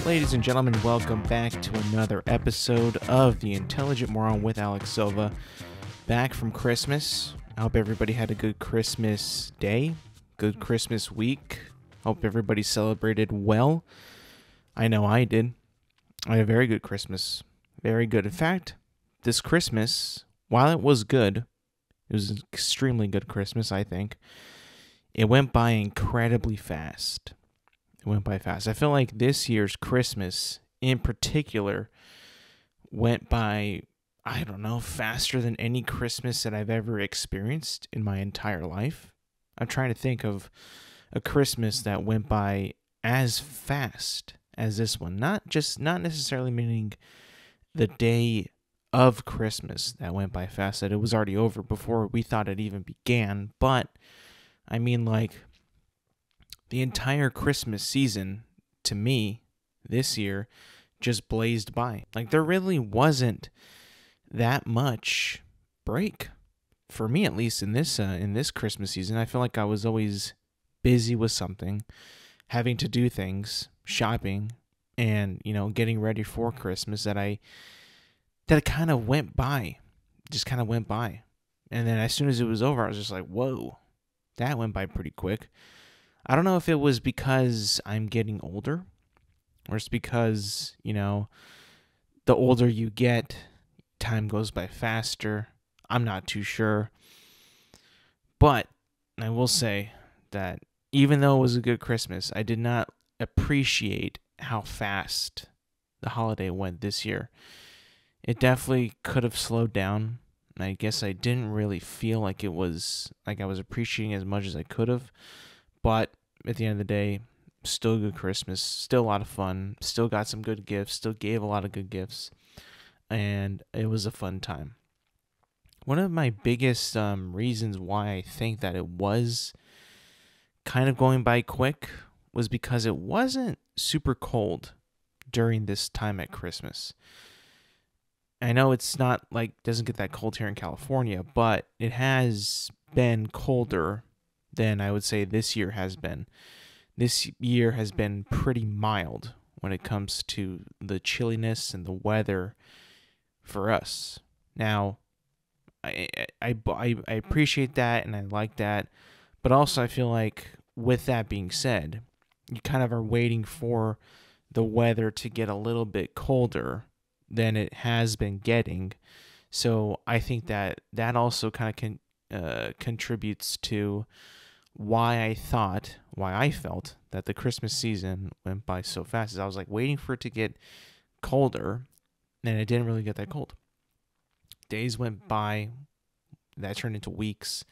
Ladies and gentlemen, welcome back to another episode of The Intelligent Moron with Alex Silva. Back from Christmas. I hope everybody had a good Christmas day, good Christmas week. Hope everybody celebrated well. I know I did. I had a very good Christmas. Very good. In fact, this Christmas, while it was good, it was an extremely good Christmas, I think. It went by incredibly fast. Went by fast. I feel like this year's Christmas in particular went by, I don't know, faster than any Christmas that I've ever experienced in my entire life. I'm trying to think of a Christmas that went by as fast as this one. Not necessarily meaning the day of Christmas that went by fast, that it was already over before we thought it even began, but I mean like the entire Christmas season, to me, this year, just blazed by. Like, there really wasn't that much break. For me, at least, in this Christmas season. I feel like I was always busy with something, having to do things, shopping, and, getting ready for Christmas that it kind of went by. Just kind of went by. And then as soon as it was over, I was just like, whoa, that went by pretty quick. I don't know if it was because I'm getting older or it's because, the older you get, time goes by faster. I'm not too sure. But I will say that even though it was a good Christmas, I did not appreciate how fast the holiday went this year. It definitely could have slowed down. I guess I didn't really feel like it was like I was appreciating as much as I could have. But at the end of the day, still a good Christmas, still a lot of fun, still got some good gifts, still gave a lot of good gifts, and it was a fun time. One of my biggest reasons why I think that it was kind of going by quick was because it wasn't super cold during this time at Christmas. I know it's not doesn't get that cold here in California, but it has been colder than I would say this year has been. This year has been pretty mild when it comes to the chilliness and the weather for us. Now, I appreciate that and I like that, but also I feel like with that being said, you kind of are waiting for the weather to get a little bit colder than it has been getting. So I think that also kind of contributes to why I felt that the Christmas season went by so fast. Is I was waiting for it to get colder, and it didn't really get that cold. Days went by, that turned into weeks,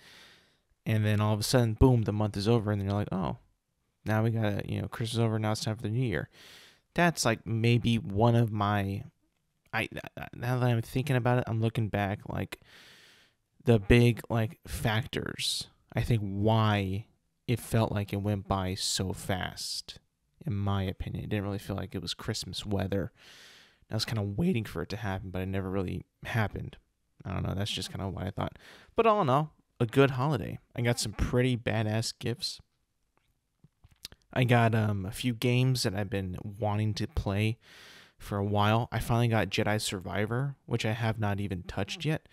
and then all of a sudden, boom, the month is over, and then you're like, oh, now we got Christmas is over, now it's time for the new year. That's maybe one of my, now that I'm thinking about it, I'm looking back, the big factors, I think, why it felt like it went by so fast, in my opinion. It didn't really feel like it was Christmas weather. I was kind of waiting for it to happen, but it never really happened. I don't know. That's just kind of what I thought. But all in all, a good holiday. I got some pretty badass gifts. I got a few games that I've been wanting to play for a while. I finally got Jedi Survivor, which I have not even touched yet.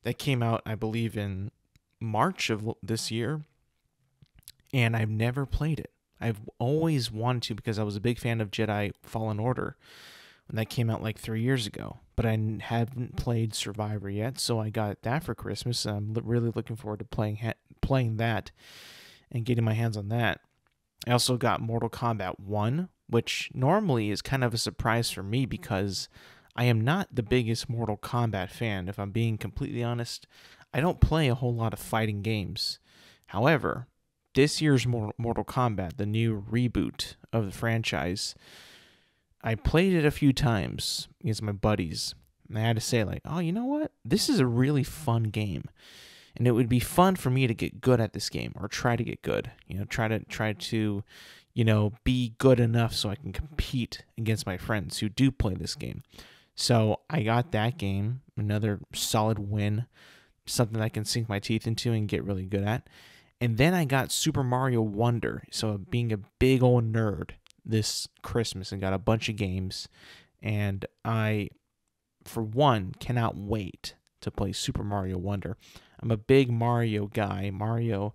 That came out, I believe, in March of this year, and I've never played it. I've always wanted to because I was a big fan of Jedi Fallen Order when that came out 3 years ago, but I haven't played Survivor yet, so I got that for Christmas. I'm really looking forward to playing that and getting my hands on that. I also got Mortal Kombat 1, which normally is kind of a surprise for me because I am not the biggest Mortal Kombat fan, if I'm being completely honest. I don't play a whole lot of fighting games. However, this year's Mortal Kombat, the new reboot of the franchise, I played it a few times against my buddies, and I had to say, oh, you know what? This is a really fun game, and it would be fun for me to get good at this game, or try to get good. Try to be good enough so I can compete against my friends who do play this game. So I got that game, another solid win, something I can sink my teeth into and get really good at. And then I got Super Mario Wonder. So being a big old nerd this Christmas and got a bunch of games. And I, for one, cannot wait to play Super Mario Wonder. I'm a big Mario guy. Mario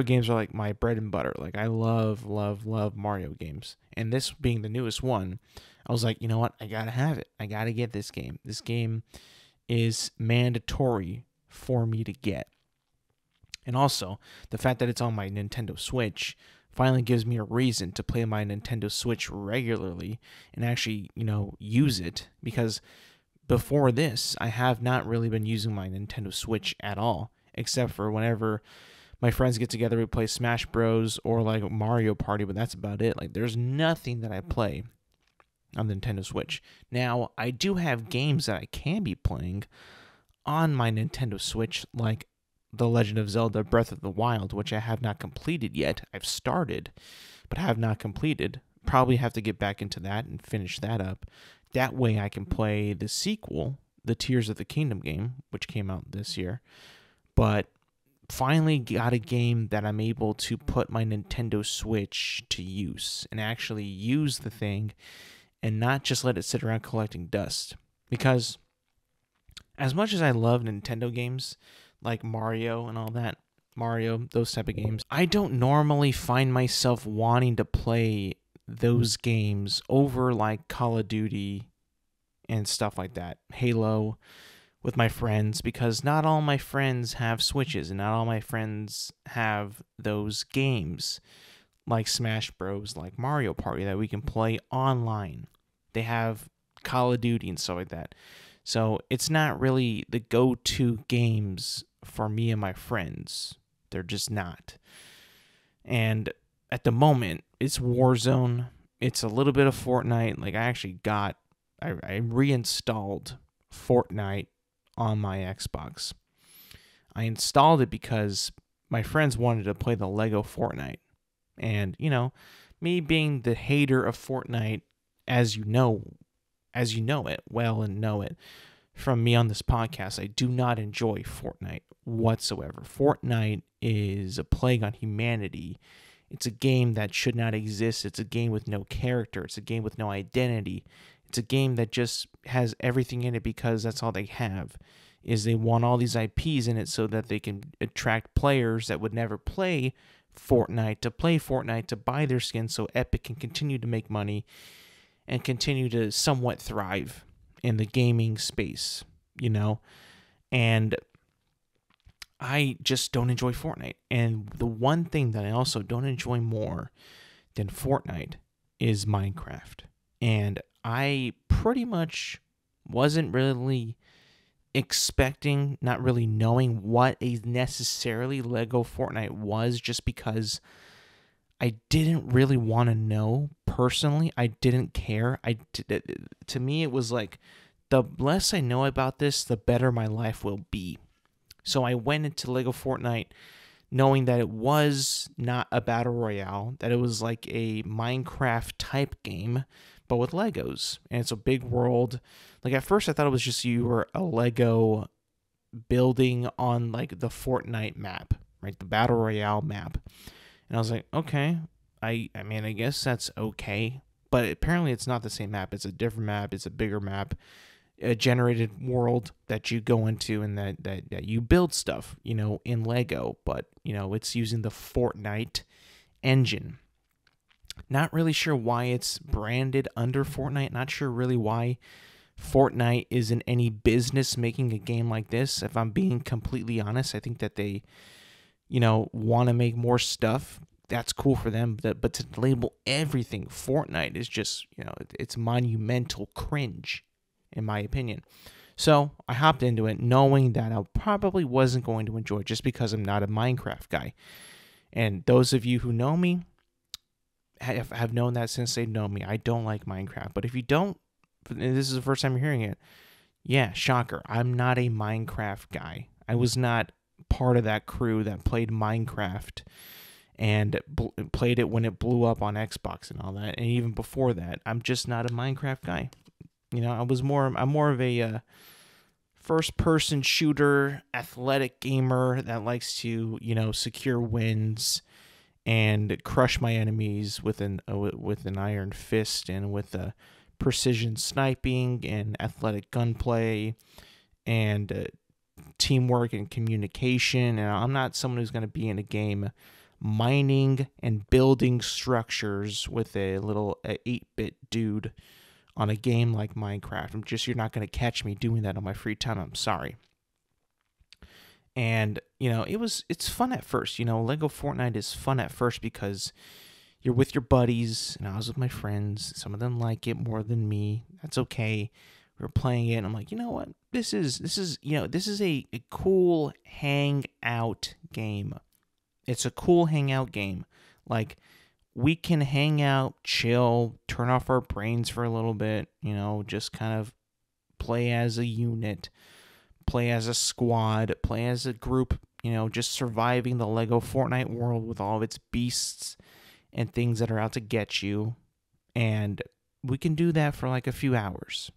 games are like my bread and butter. Like I love Mario games. And this being the newest one, I was like, you know what? I gotta have it. I gotta get this game. This game is mandatory for me to get. And also, the fact that it's on my Nintendo Switch finally gives me a reason to play my Nintendo Switch regularly and actually, use it, because before this, I have not really been using my Nintendo Switch at all, except for whenever my friends get together, we play Smash Bros. Or like Mario Party, but that's about it. Like, there's nothing that I play on the Nintendo Switch. Now, I do have games that I can be playing on my Nintendo Switch, like The Legend of Zelda Breath of the Wild, which I have not completed yet. I've started, but have not completed. Probably have to get back into that and finish that up. That way I can play the sequel, the Tears of the Kingdom game, which came out this year. But finally got a game that I'm able to put my Nintendo Switch to use and actually use the thing and not just let it sit around collecting dust. Because as much as I love Nintendo games, like Mario and all that, those type of games, I don't normally find myself wanting to play those games over like Call of Duty and stuff like that, Halo, with my friends, because not all my friends have Switches and not all my friends have those games like Smash Bros, like Mario Party that we can play online. They have Call of Duty and stuff like that. So it's not really the go-to games for me and my friends. They're just not. And at the moment, it's Warzone. It's a little bit of Fortnite. Like I reinstalled Fortnite on my Xbox. I installed it because my friends wanted to play the Lego Fortnite. And, me being the hater of Fortnite, as you know it well and know it from me on this podcast, I do not enjoy Fortnite whatsoever. Fortnite is a plague on humanity. It's a game that should not exist. It's a game with no character. It's a game with no identity. It's a game that just has everything in it because that's all they have, is they want all these IPs in it so that they can attract players that would never play Fortnite to buy their skin so Epic can continue to make money and continue to somewhat thrive in the gaming space, And I just don't enjoy Fortnite. And the one thing that I also don't enjoy more than Fortnite is Minecraft. And I pretty much wasn't really expecting, not really knowing what a necessarily Lego Fortnite was, just because I didn't really want to know personally. I didn't care. To me, it was like, the less I know about this, the better my life will be. So I went into Lego Fortnite knowing that it was not a battle royale, that it was like a Minecraft type game, but with Legos. And it's a big world. Like at first I thought it was just you were a Lego building on like the Fortnite map, right? The battle royale map. And I was like, okay, I mean, I guess that's okay. But apparently it's not the same map. It's a different map. It's a bigger map. A generated world that you go into and that you build stuff, in Lego. But, it's using the Fortnite engine. Not really sure why it's branded under Fortnite. Not sure really why Fortnite is in any business making a game like this. If I'm being completely honest, I think that they want to make more stuff. That's cool for them. But to label everything Fortnite is just, it's monumental cringe, in my opinion. So I hopped into it knowing that I probably wasn't going to enjoy it just because I'm not a Minecraft guy. And those of you who know me have known that since they know me. I don't like Minecraft. But if you don't, and this is the first time you're hearing it, yeah, shocker. I'm not a Minecraft guy. I was not part of that crew that played Minecraft and played it when it blew up on Xbox and all that. And even before that, I'm just not a Minecraft guy. I'm more of a first-person shooter, athletic gamer that likes to, secure wins and crush my enemies with an iron fist and with precision sniping and athletic gunplay and teamwork and communication. And I'm not someone who's going to be in a game mining and building structures with a little 8-bit dude on a game like Minecraft. You're not going to catch me doing that on my free time. I'm sorry. And, it's fun at first. Lego Fortnite is fun at first because you're with your buddies, and I was with my friends. Some of them like it more than me. That's okay. We were playing it, and I'm like, you know what? This is a cool hangout game. It's a cool hangout game. Like, we can hang out, chill, turn off our brains for a little bit, just kind of play as a unit, play as a squad, play as a group, just surviving the Lego Fortnite world with all of its beasts and things that are out to get you. And we can do that for like a few hours.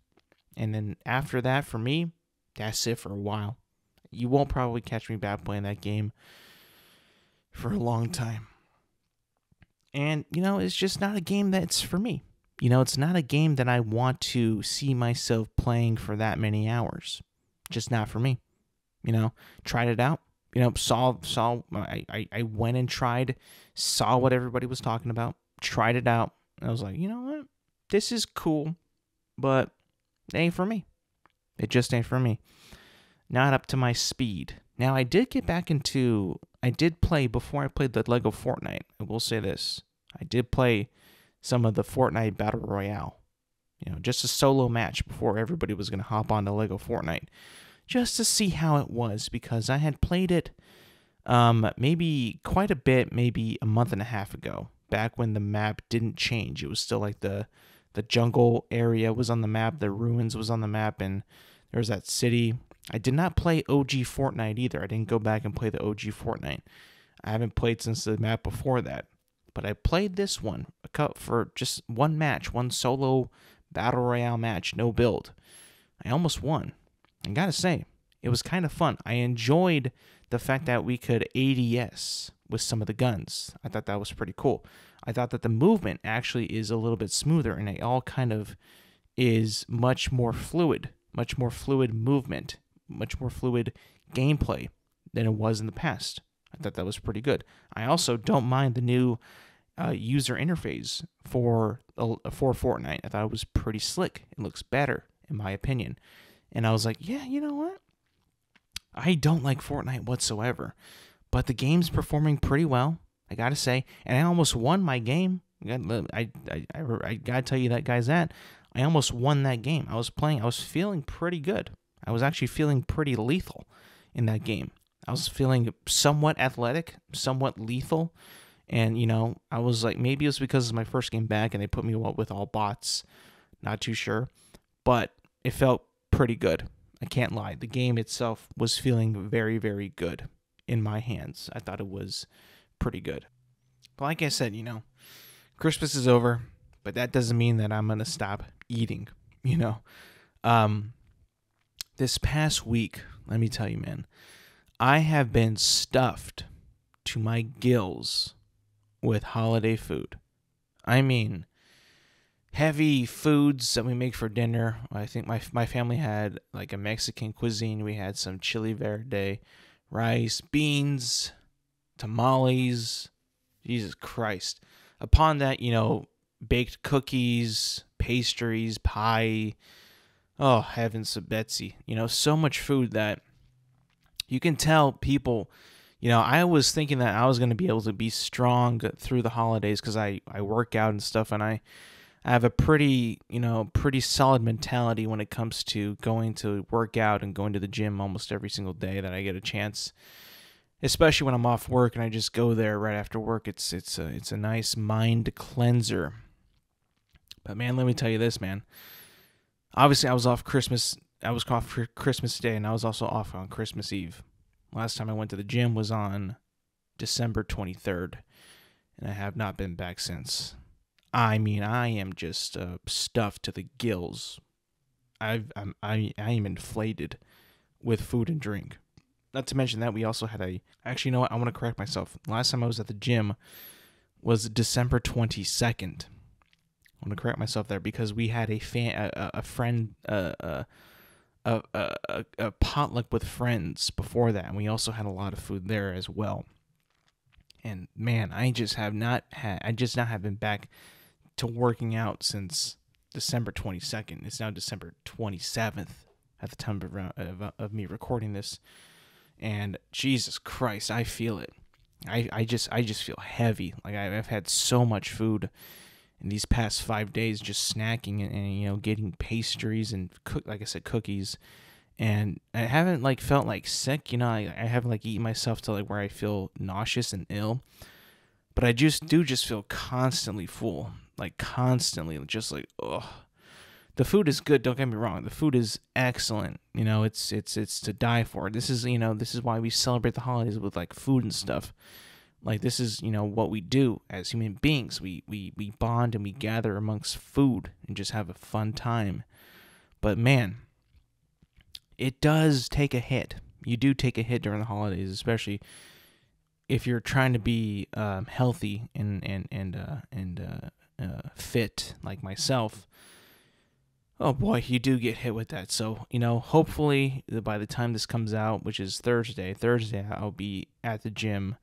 And then after that, for me, that's it for a while. You won't probably catch me back playing that game for a long time. And, it's just not a game that's for me. It's not a game that I want to see myself playing for that many hours. Just not for me. Tried it out. I went and tried, saw what everybody was talking about, tried it out. And I was like, you know what? This is cool, but it ain't for me. It just ain't for me. Not up to my speed. Now, I did play, before I played the Lego Fortnite, I will say this. I did play some of the Fortnite Battle Royale. Just a solo match before everybody was going to hop on to Lego Fortnite. Just to see how it was, because I had played it maybe quite a bit, maybe a month and a half ago, back when the map didn't change. It was still like the jungle area was on the map, the ruins was on the map, and there was that city. I did not play OG Fortnite either. I didn't go back and play the OG Fortnite. I haven't played since the map before that. But I played this one for just one match, one solo Battle Royale match, no build. I almost won. I gotta say, it was kind of fun. I enjoyed the fact that we could ADS with some of the guns. I thought that was pretty cool. I thought that the movement actually is a little bit smoother, and it all kind of is much more fluid movement, much more fluid gameplay than it was in the past. I thought that was pretty good. I also don't mind the new user interface for Fortnite. I thought it was pretty slick. It looks better, in my opinion. And I was like, yeah, you know what? I don't like Fortnite whatsoever, but the game's performing pretty well, I gotta say. And I almost won my game. I gotta tell you that, guys, that I almost won that game. I was feeling pretty good. I was actually feeling pretty lethal in that game. I was feeling somewhat athletic, somewhat lethal. And, I was like, maybe it was because it's my first game back and they put me with all bots. Not too sure. But it felt pretty good. I can't lie. The game itself was feeling very, very good in my hands. I thought it was pretty good. But like I said, Christmas is over, but that doesn't mean that I'm going to stop eating, This past week, let me tell you, man, I have been stuffed to my gills with holiday food. I mean, heavy foods that we make for dinner. I think my family had like a Mexican cuisine. We had some chili verde, rice, beans, tamales. Jesus Christ. Upon that, baked cookies, pastries, pie. Oh, heavens to Betsy. So much food that you can tell people, I was thinking that I was going to be able to be strong through the holidays because I work out and stuff, and I have a pretty solid mentality when it comes to going to work out and going to the gym almost every single day that I get a chance, especially when I'm off work and I just go there right after work. It's a nice mind cleanser. But man, let me tell you this, man. Obviously, I was off Christmas. I was off for Christmas Day, and I was also off on Christmas Eve. Last time I went to the gym was on December 23rd, and I have not been back since. I mean, I am just stuffed to the gills I am inflated with food and drink. Not to mention that we also had actually, you know what? I want to correct myself. Last time I was at the gym was December 22nd. I want to correct myself there because we had a friend, a potluck with friends before that, and we also had a lot of food there as well. And man, I just not have been back to working out since December 22nd. It's now December 27th at the time of me recording this. And Jesus Christ, I feel it. I just feel heavy. Like I've had so much food in these past 5 days, just snacking and getting pastries and like I said, cookies. And I haven't felt sick. I haven't eaten myself to where I feel nauseous and ill. But I just feel constantly full, constantly, just ugh. The food is good. Don't get me wrong. The food is excellent. It's to die for. This is why we celebrate the holidays with food and stuff. This is what we do as human beings. We bond and we gather amongst food and just have a fun time. But man, it does take a hit. You do take a hit during the holidays, especially if you're trying to be healthy and fit like myself. Oh boy, you do get hit with that. So, hopefully by the time this comes out, which is Thursday, I'll be at the gym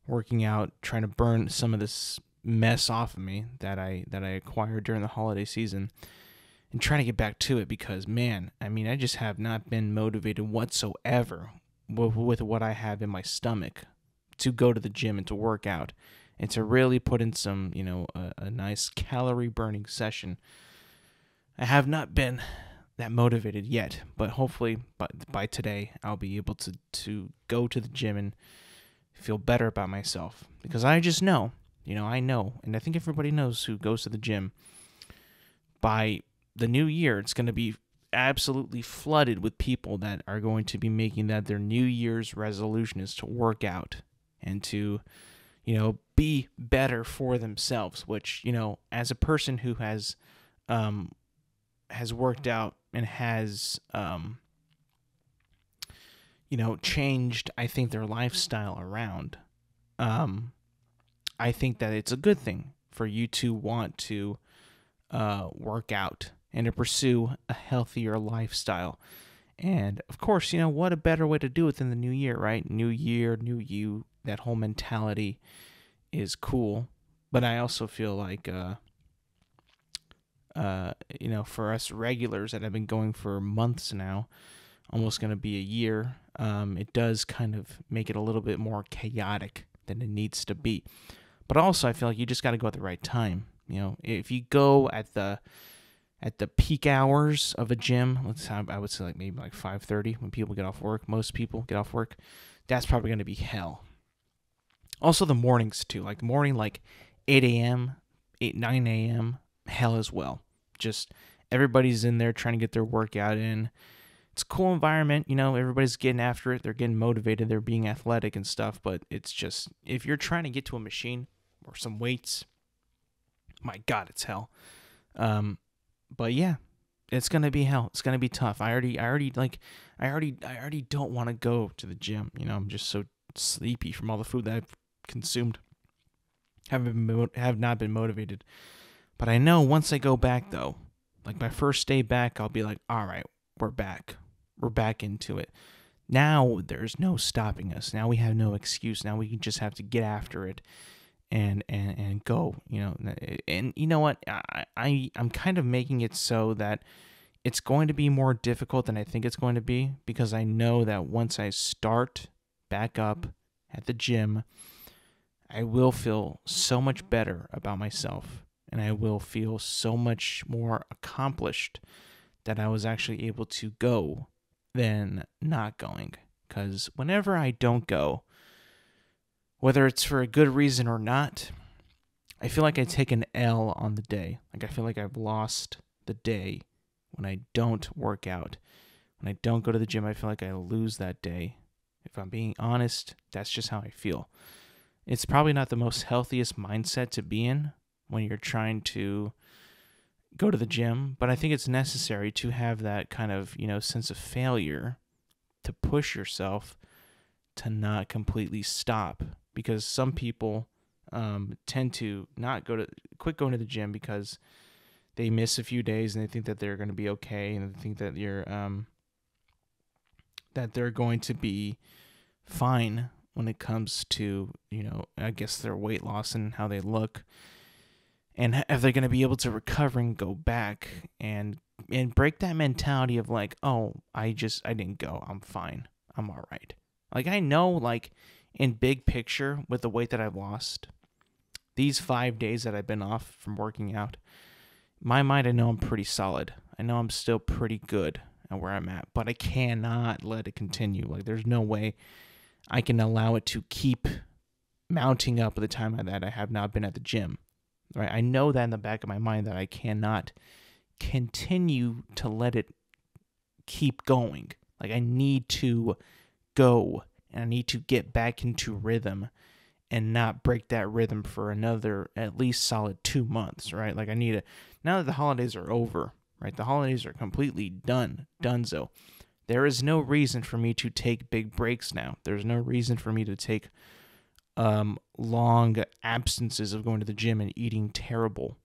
working out, trying to burn some of this mess off of me that I acquired during the holiday season and trying to get back to it because, man, I just have not been motivated whatsoever with what I have in my stomach to go to the gym and to work out and to really put in some, a nice calorie burning session. I have not been that motivated yet, but hopefully by today I'll be able to go to the gym and feel better about myself because I just know, I know, and I think everybody knows who goes to the gym. By the new year, it's going to be absolutely flooded with people that are going to be making that their New Year's resolution is to work out and to, be better for themselves, which, as a person who has worked out and has, changed, I think, their lifestyle around. I think that it's a good thing for you to want to work out and to pursue a healthier lifestyle. And, of course, what a better way to do it than the new year, right? New year, new you, that whole mentality is cool. But I also feel like... for us regulars that have been going for months now, almost going to be a year, it does kind of make it a little bit more chaotic than it needs to be. But also, I feel like you just got to go at the right time. If you go at the peak hours of a gym, I would say maybe 5:30 when people get off work. Most people get off work. That's probably going to be hell. Also, the mornings too. The morning, 8 a.m., 9 a.m., hell as well. Just everybody's in there trying to get their workout in. It's a cool environment, everybody's getting after it. They're getting motivated. They're being athletic and stuff. But it's just, if you're trying to get to a machine or some weights, my God, it's hell. But yeah, it's going to be hell. It's going to be tough. I already don't want to go to the gym. I'm just so sleepy from all the food that I've consumed. Have not been motivated. But I know once I go back, though, my first day back, I'll be like, all right, we're back. We're back into it. Now there's no stopping us. Now we have no excuse. Now we just have to get after it and go, And you know what? I'm kind of making it so that it's going to be more difficult than I think it's going to be because I know that once I start back up at the gym, I will feel so much better about myself. And I will feel so much more accomplished that I was actually able to go than not going. Because whenever I don't go, whether it's for a good reason or not, I feel like I take an L on the day. I feel like I've lost the day when I don't work out. When I don't go to the gym, I feel like I lose that day. If I'm being honest, that's just how I feel. It's probably not the most healthiest mindset to be in when you're trying to go to the gym, but I think it's necessary to have that kind of, sense of failure to push yourself to not completely stop, because some people tend to not quit going to the gym because they miss a few days and they think that they're going to be okay, and they think that that they're going to be fine when it comes to, I guess their weight loss and how they look, and if they're going to be able to recover and go back and break that mentality of like, oh, I didn't go, I'm fine, I'm all right. Like, I know, like, in big picture, with the weight that I've lost, these 5 days that I've been off from working out, my mind, I know I'm pretty solid. I know I'm still pretty good at where I'm at, but I cannot let it continue. Like, there's no way I can allow it to keep mounting up at the time that I have not been at the gym, right? I know that in the back of my mind that I cannot continue to let it keep going. Like, I need to go, and I need to get back into rhythm and not break that rhythm for another at least solid 2 months, right? Like, I need to, now that the holidays are over, right? The holidays are completely donezo. There is no reason for me to take big breaks now. There's no reason for me to take long absences of going to the gym and eating terrible,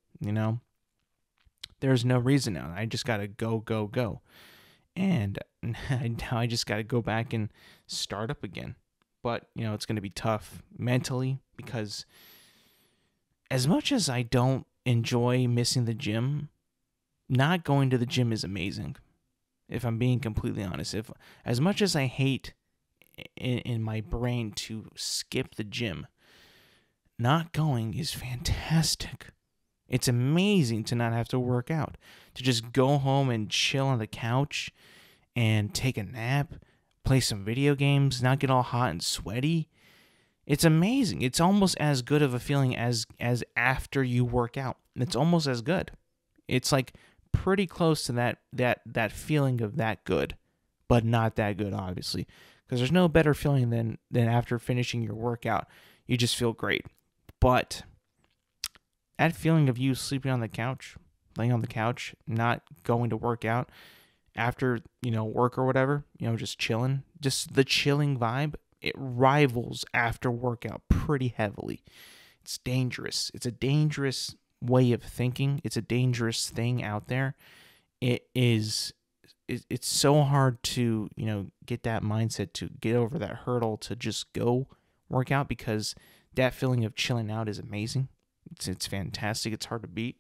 There's no reason now. I just got to go. And now I just got to go back and start up again. But, it's going to be tough mentally, because as much as I don't enjoy missing the gym, not going to the gym is amazing. If I'm being completely honest, as much as I hate in my brain to skip the gym, not going is fantastic. It's amazing to not have to work out, to just go home and chill on the couch and take a nap, play some video games, not get all hot and sweaty. It's amazing. It's almost as good of a feeling as after you work out. It's almost as good. It's like pretty close to that feeling of that good, but not that good, obviously, because there's no better feeling than after finishing your workout. You just feel great. But that feeling of you sleeping on the couch, laying on the couch, not going to work out after, work or whatever, just chilling, just the chilling vibe, it rivals after workout pretty heavily. It's dangerous. It's a dangerous way of thinking. It's a dangerous thing out there. It's so hard to, get that mindset, to get over that hurdle, to just go work out, because that feeling of chilling out is amazing. It's fantastic. It's hard to beat,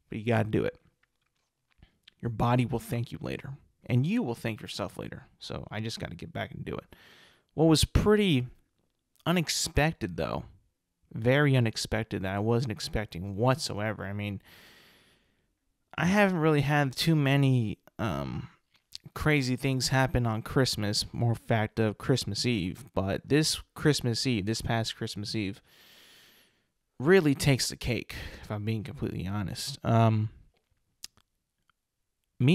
but you got to do it. Your body will thank you later, and you will thank yourself later. So I just got to get back and do it. What was pretty unexpected, though, very unexpected, that I wasn't expecting whatsoever. I mean, I haven't really had too many crazy things happen on Christmas, more fact of Christmas Eve, but this past Christmas Eve, really takes the cake, if I'm being completely honest. Me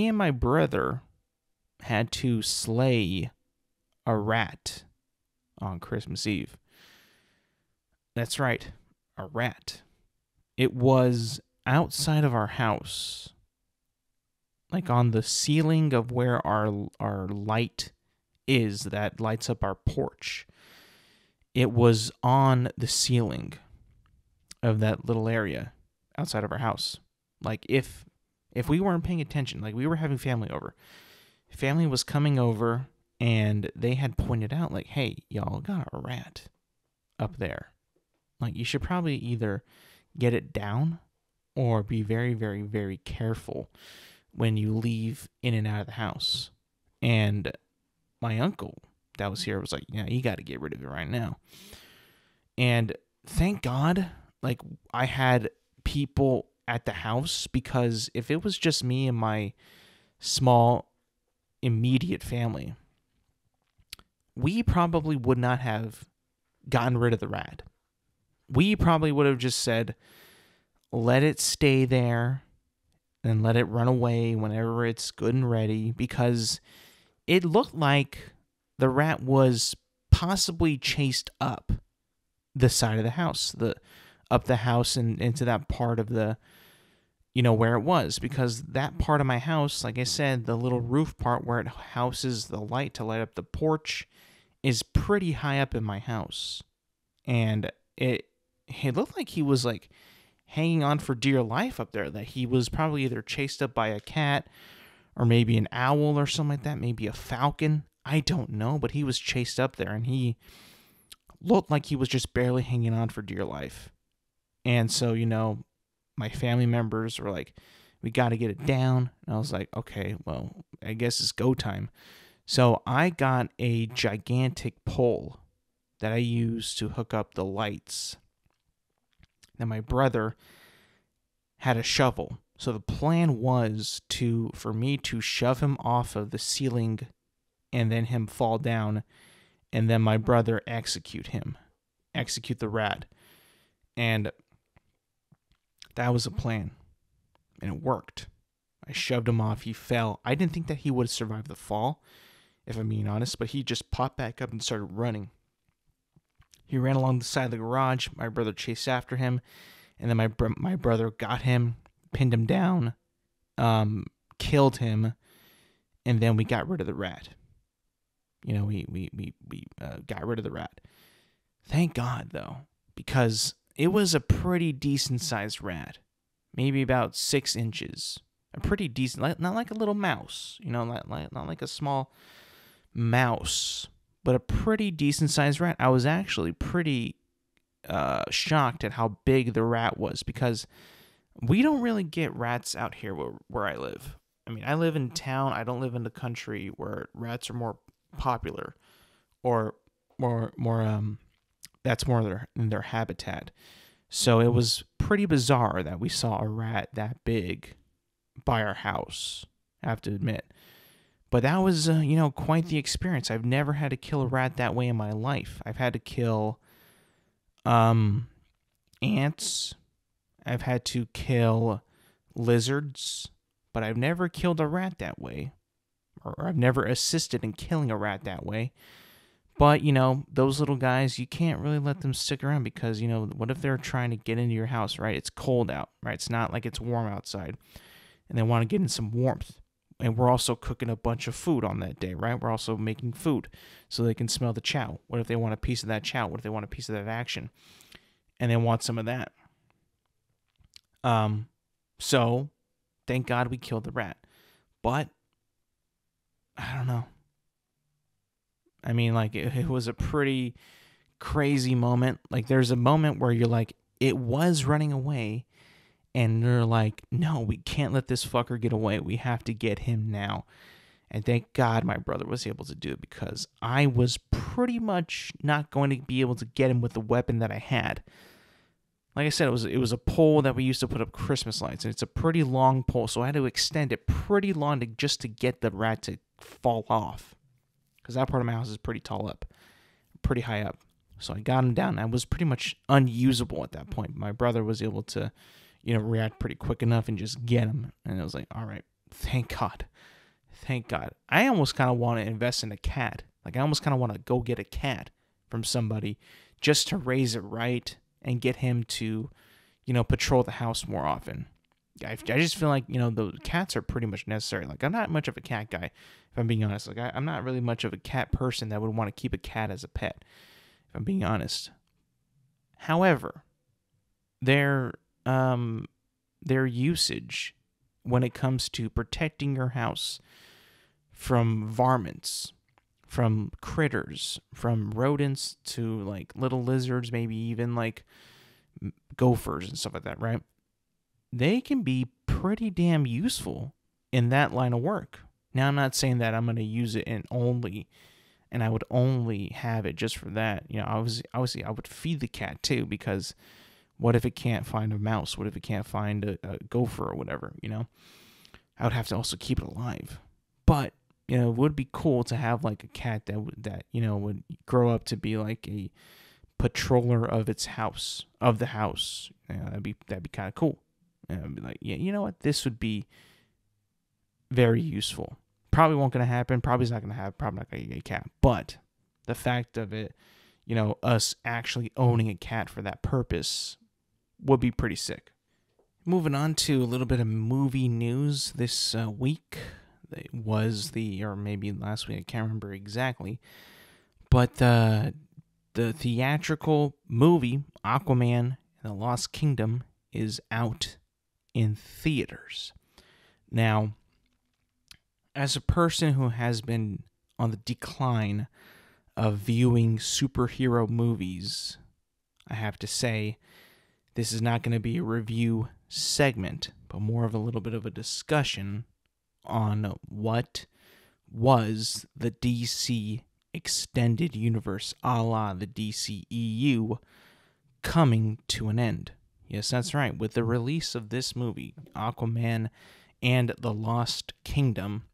and my brother had to slay a rat on Christmas Eve. That's right, a rat. It was outside of our house, like on the ceiling of where our light is that lights up our porch. It was on the ceiling of that little area outside of our house. Like, if we weren't paying attention, like, we were having family over. Family was coming over, and they had pointed out, like, hey, y'all got a rat up there. Like, you should probably either get it down or be very, very, very careful when you leave in and out of the house. And my uncle that was here was like, yeah, you got to get rid of it right now. And thank God, like, I had people at the house, because if it was just me and my small immediate family, we probably would not have gotten rid of the rat. We probably would have just said, let it stay there and let it run away whenever it's good and ready, because it looked like the rat was possibly chased up the side of the house, up the house and into that part of the, where it was, because that part of my house, like I said, the little roof part where it houses the light to light up the porch is pretty high up in my house. And it looked like he was like hanging on for dear life up there, that he was probably either chased up by a cat or maybe an owl or something like that, maybe a falcon. I don't know, but he was chased up there and he looked like he was just barely hanging on for dear life. And so, my family members were like, we got to get it down. And I was like, okay, well, I guess it's go time. So I got a gigantic pole that I used to hook up the lights. Now my brother had a shovel. So the plan was for me to shove him off of the ceiling and then him fall down, and then my brother execute the rat. And that was a plan. And it worked. I shoved him off. He fell. I didn't think that he would survive the fall, if I'm being honest, but he just popped back up and started running. He ran along the side of the garage. My brother chased after him. And then my brother got him, pinned him down, killed him, and then we got rid of the rat. We got rid of the rat. Thank God, though, because it was a pretty decent-sized rat, maybe about 6 inches. A pretty decent, not like a little mouse, not like a small mouse, but a pretty decent-sized rat. I was actually pretty shocked at how big the rat was, because we don't really get rats out here where I live. I mean, I live in town. I don't live in the country where rats are more popular, or more that's more their habitat. So it was pretty bizarre that we saw a rat that big by our house, I have to admit. But that was, quite the experience. I've never had to kill a rat that way in my life. I've had to kill ants. I've had to kill lizards, but I've never killed a rat that way. Or I've never assisted in killing a rat that way. But, those little guys, you can't really let them stick around, because, what if they're trying to get into your house, right? It's cold out, right? It's not like it's warm outside. And they want to get in some warmth. And we're also cooking a bunch of food on that day, right? We're also making food so they can smell the chow. What if they want a piece of that chow? What if they want a piece of that action? And they want some of that. So, thank God we killed the rat. But, I don't know. I mean, like, it was a pretty crazy moment. Like, there's a moment where you're like, it was running away, and they're like, no, we can't let this fucker get away. We have to get him now. And thank God my brother was able to do it, because I was pretty much not going to be able to get him with the weapon that I had. Like I said, it was a pole that we used to put up Christmas lights, and it's a pretty long pole, so I had to extend it pretty long just to get the rat to fall off. Because that part of my house is pretty tall up, pretty high up. So I got him down. I was pretty much unusable at that point. My brother was able to, react pretty quick enough and just get him. And I was like, all right, thank God. Thank God. I almost kind of want to invest in a cat. Like, I almost kind of want to go get a cat from somebody just to raise it right and get him to, patrol the house more often. I just feel like, the cats are pretty much necessary. Like, I'm not much of a cat guy, if I'm being honest. Like, I'm not really much of a cat person that would want to keep a cat as a pet, if I'm being honest. However, their usage when it comes to protecting your house from varmints, from critters, from rodents to, like, little lizards, maybe even, like, gophers and stuff like that, right? They can be pretty damn useful in that line of work. Now, I'm not saying that I'm going to use it and I would only have it just for that. Obviously, I would feed the cat too, because what if it can't find a mouse? What if it can't find a gopher or whatever, I would have to also keep it alive. But, it would be cool to have, like, a cat that would grow up to be like a patroller of its house, of the house. That'd be kind of cool. And I'd be like, yeah, you know what? This would be very useful. Probably won't going to happen. Probably not going to happen. Probably not going to get a cat. But the fact of it, us actually owning a cat for that purpose would be pretty sick. Moving on to a little bit of movie news this week. It was or maybe last week, I can't remember exactly. But the theatrical movie, Aquaman and the Lost Kingdom, is out in theaters. Now, as a person who has been on the decline of viewing superhero movies, I have to say, this is not going to be a review segment, but more of a little bit of a discussion on what was the DC extended universe, a la the DCEU, coming to an end. Yes, that's right. With the release of this movie, Aquaman and the Lost Kingdom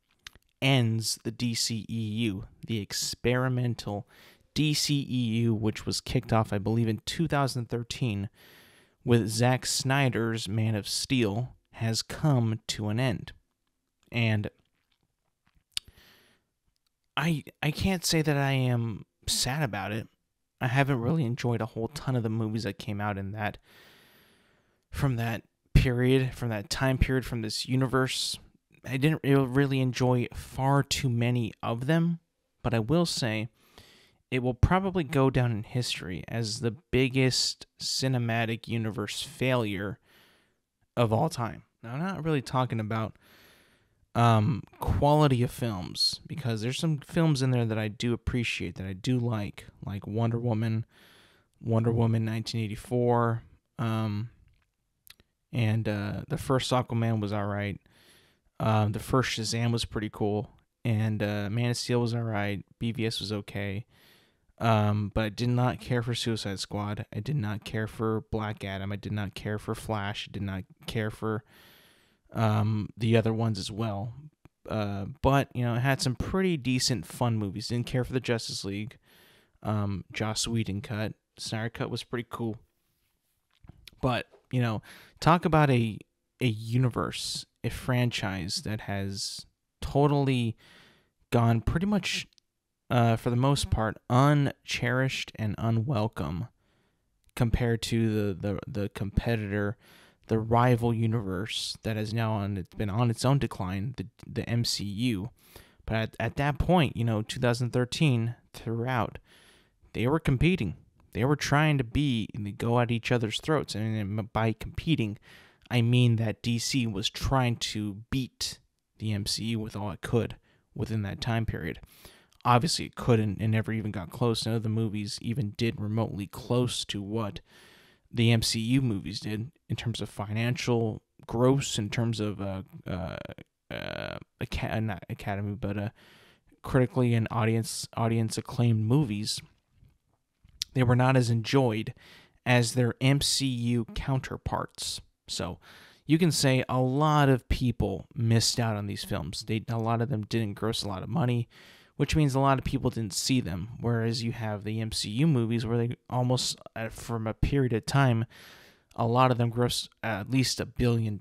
ends the DCEU, the experimental DCEU, which was kicked off, I believe, in 2013, with Zack Snyder's Man of Steel, has come to an end. And I can't say that I am sad about it. I haven't really enjoyed a whole ton of the movies that came out in that, from that period, from that time period, from this universe. I didn't really enjoy far too many of them, but I will say it will probably go down in history as the biggest cinematic universe failure of all time. Now, I'm not really talking about quality of films, because there's some films in there that I do appreciate, that I do like Wonder Woman 1984, and the first Aquaman was alright. The first Shazam was pretty cool, and Man of Steel was alright. BVS was okay. But I did not care for Suicide Squad. I did not care for Black Adam. I did not care for Flash. I did not care for the other ones as well. But, it had some pretty decent fun movies. Didn't care for the Justice League. Joss Whedon cut. Snyder cut was pretty cool. But, talk about a universe, a franchise that has totally gone pretty much, for the most part, uncherished and unwelcome compared to the competitor, the rival universe that has now been on its own decline, the MCU. But at that point, 2013 throughout, they were competing. They were trying to go at each other's throats. And by competing, I mean that DC was trying to beat the MCU with all it could within that time period. Obviously, it couldn't and never even got close. None of the movies even did remotely close to what the MCU movies did in terms of financial gross, in terms of not Academy, but critically and audience acclaimed movies. They were not as enjoyed as their MCU counterparts. So you can say a lot of people missed out on these films. A lot of them didn't gross a lot of money, which means a lot of people didn't see them. Whereas you have the MCU movies where they almost, from a period of time, a lot of them grossed at least $1 billion,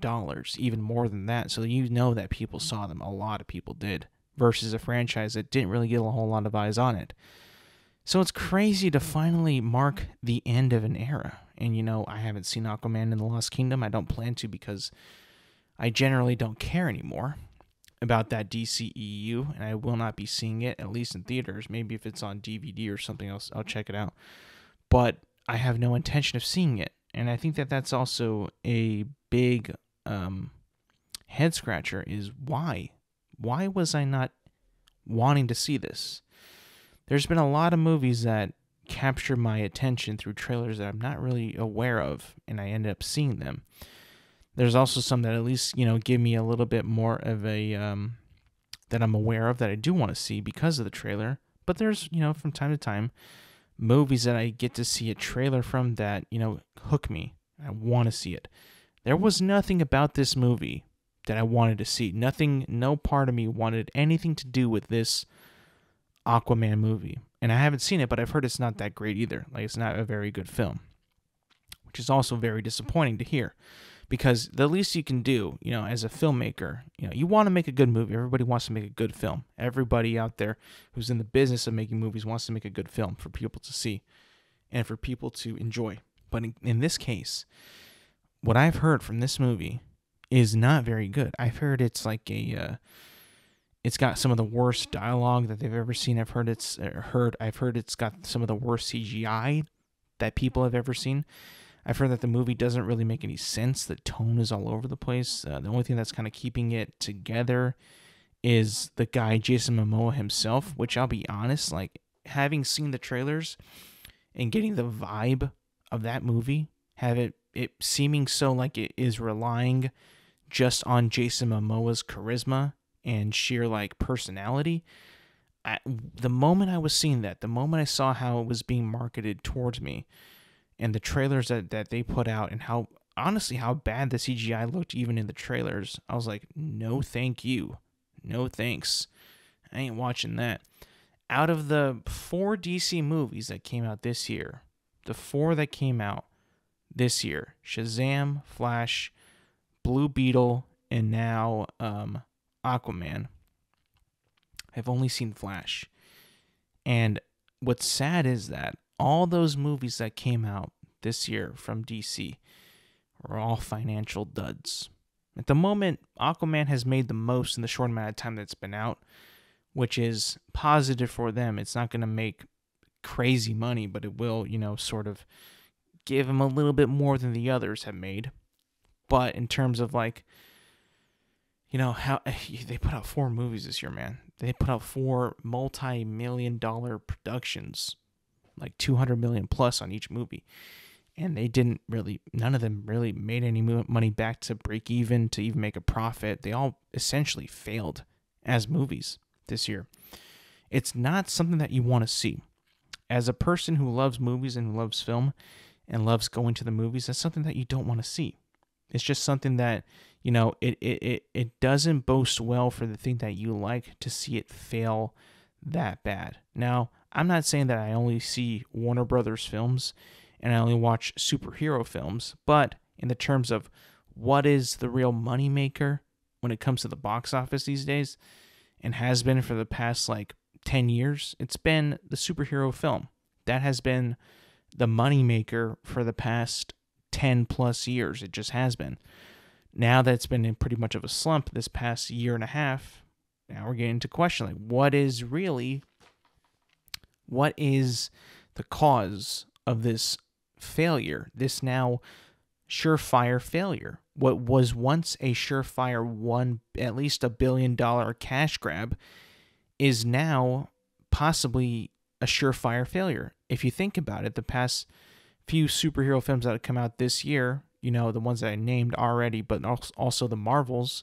even more than that. So that people saw them. A lot of people did. Versus a franchise that didn't really get a whole lot of eyes on it. So it's crazy to finally mark the end of an era. And, I haven't seen Aquaman in the Lost Kingdom. I don't plan to, because I generally don't care anymore about that DCEU, and I will not be seeing it, at least in theaters. Maybe if it's on DVD or something else, I'll check it out. But I have no intention of seeing it. And I think that that's also a big head scratcher, is why? Why was I not wanting to see this? There's been a lot of movies that capture my attention through trailers that I'm not really aware of, and I ended up seeing them. There's also some that at least, give me a little bit more of a, that I'm aware of, that I do want to see because of the trailer. But there's, from time to time, movies that I get to see a trailer from that, hook me. I want to see it. There was nothing about this movie that I wanted to see. Nothing, no part of me wanted anything to do with this Aquaman movie. And I haven't seen it, but I've heard it's not that great either. Like, it's not a very good film, which is also very disappointing to hear, because the least you can do, as a filmmaker, you want to make a good movie. Everybody wants to make a good film. Everybody out there who's in the business of making movies wants to make a good film for people to see and for people to enjoy. But in this case, what I've heard from this movie is not very good. I've heard it's like it's got some of the worst dialogue that they've ever seen. I've heard it's got some of the worst CGI that people have ever seen. I've heard that the movie doesn't really make any sense. The tone is all over the place. The only thing that's kind of keeping it together is the guy Jason Momoa himself, which I'll be honest, like having seen the trailers and getting the vibe of that movie, have it seeming so like it is relying just on Jason Momoa's charisma and sheer like personality. The moment I was seeing that, the moment I saw how it was being marketed towards me, and the trailers that they put out, and how honestly how bad the CGI looked even in the trailers, I was like, no thank you. No thanks. I ain't watching that. Out of the 4 DC movies that came out this year, the 4 that came out this year, Shazam, Flash, Blue Beetle, and now Aquaman, I've only seen Flash. And what's sad is that all those movies that came out this year from DC were all financial duds. At the moment, Aquaman has made the most in the short amount of time that's been out, which is positive for them. It's not going to make crazy money, but it will, sort of give them a little bit more than the others have made. But in terms of like, how they put out 4 movies this year, man. They put out 4 multi-million-dollar productions, like $200 million plus on each movie. And none of them really made any money back to break even, to even make a profit. They all essentially failed as movies this year. It's not something that you want to see. As a person who loves movies and who loves film and loves going to the movies, that's something that you don't want to see. It's just something that, it doesn't boast well for the thing that you like to see it fail that bad. Now, I'm not saying that I only see Warner Brothers films and I only watch superhero films, but in the terms of what is the real moneymaker when it comes to the box office these days, and has been for the past 10 years, it's been the superhero film. That has been the moneymaker for the past 10 plus years. It just has been. Now that it's been in pretty much of a slump this past year and a half, now we're getting to question what is the cause of this failure, this now surefire failure. What was once a surefire at least $1 billion cash grab is now possibly a surefire failure. If you think about it, the past few superhero films that have come out this year, the ones that I named already, but also the Marvels,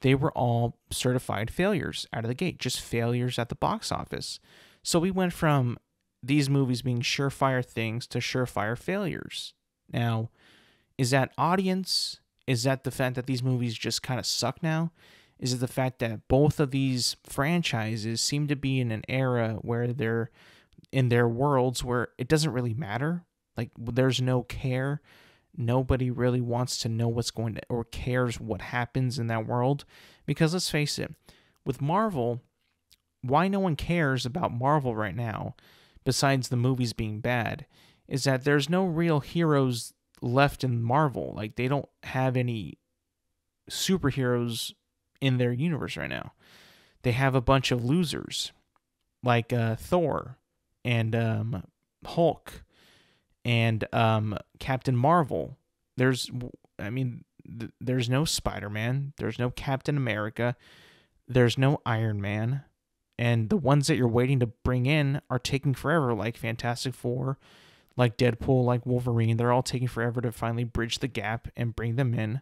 they were all certified failures out of the gate, just failures at the box office. So we went from these movies being surefire things to surefire failures. Now, is that audience? Is that the fact that these movies just kind of suck now? Is it the fact that both of these franchises seem to be in an era where they're in their worlds where it doesn't really matter? Like, there's no care. Nobody really wants to know what's going to, or cares what happens in that world. Because let's face it, with Marvel, why no one cares about Marvel right now, besides the movies being bad, is that there's no real heroes left in Marvel. Like, they don't have any superheroes in their universe right now. They have a bunch of losers, like Thor and Hulk and Captain Marvel. There's no Spider-Man. There's no Captain America. There's no Iron Man. And the ones that you're waiting to bring in are taking forever, like Fantastic Four, like Deadpool, like Wolverine. They're all taking forever to finally bridge the gap and bring them in.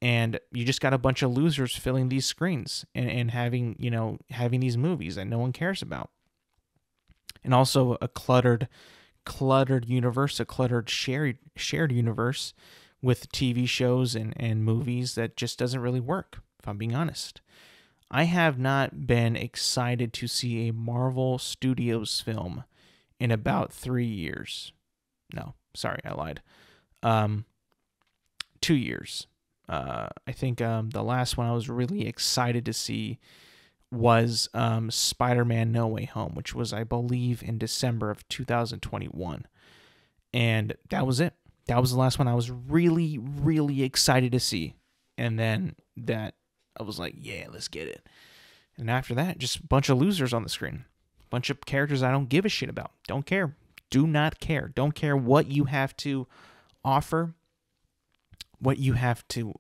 And you just got a bunch of losers filling these screens and having these movies that no one cares about. And also a cluttered universe, a cluttered shared universe with TV shows and movies that just doesn't really work, if I'm being honest. I have not been excited to see a Marvel Studios film in about 3 years. No, sorry, I lied. 2 years. I think the last one I was really excited to see was Spider-Man No Way Home, which was, I believe, in December of 2021. And that was it. That was the last one I was really, really excited to see. And then that, I was like, yeah, let's get it. And after that, just a bunch of losers on the screen. A bunch of characters I don't give a shit about. Don't care. Do not care. Don't care what you have to offer. What you have to,